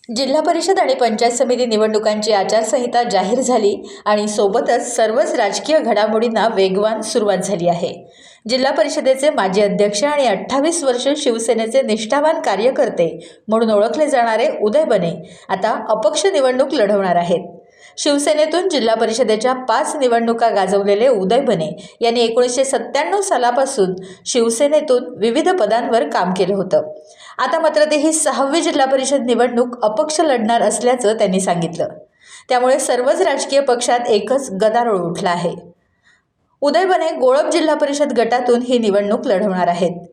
जिल्हा परिषद आणि पंचायत समिती निवडणुकांची आचारसंहिता जाहीर झाली आणि सोबतच सर्वच राजकीय घडामोडींना वेगवान सुरुवात झाली आहे। जिल्हा परिषदेचे माजी अध्यक्ष आणि 28 वर्ष शिवसेनेचे निष्ठावान कार्यकर्ते म्हणून ओळखले जाणारे उदय बने आता अपक्ष निवडणूक लढवणार आहेत। शिवसेनेतून जिल्हा परिषदेच्या 5 निवडणुका गाजवलेले उदय बने यांनी 1997 सालापासून शिवसेनेतून विविध पदांवर काम केलं होतं। आता मात्र ते ही 6वी जिल्हा परिषद निवडणूक अपक्ष लढणार असल्याचं त्यांनी सांगितलं। त्यामुळे सर्वच राजकीय पक्षात एकच गदारोळ उठला आहे। उदय बने गोळब जिल्हा परिषद गटातून ही निवडणूक लढवणार आहेत।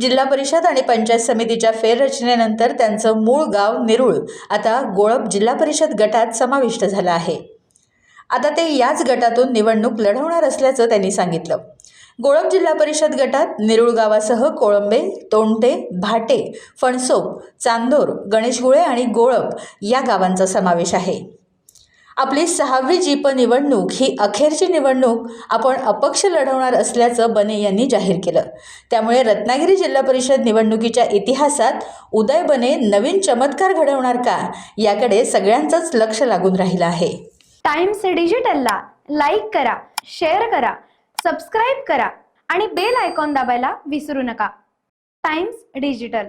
जिल्हा परिषद आणि पंचायत समितीच्या फेररचनेनंतर त्यांचं मूळ गाव निरुळ आता गोळब जिल्हा परिषद गटात समाविष्ट झालं आहे। आता ते याच गटातून निवडणूक लढवणार असल्याचं त्यांनी सांगितलं। गोळब जिल्हा परिषद गटात निरुळ गावासह कोळंबे, तोंटे, भाटे, फणसोप, चांदोर, गणेशगुळे आणि गोळब या गावांचा समावेश आहे। आपली 6वी जीप निवडणूक ही अखेरची निवडणूक आपण अपक्ष लढवणार असल्याचं बने यांनी जाहीर केलं। त्यामुळे रत्नागिरी जिल्हा परिषद निवडणुकीच्या इतिहासात उदय बने नवीन चमत्कार घडवणार का याकडे सगळ्यांचंच लक्ष लागून राहिलं आहे। टाइम्स डिजिटलला लाईक करा, शेअर करा, सबस्क्राईब करा आणि बेल आयकॉन दाबायला विसरू नका। Times digital.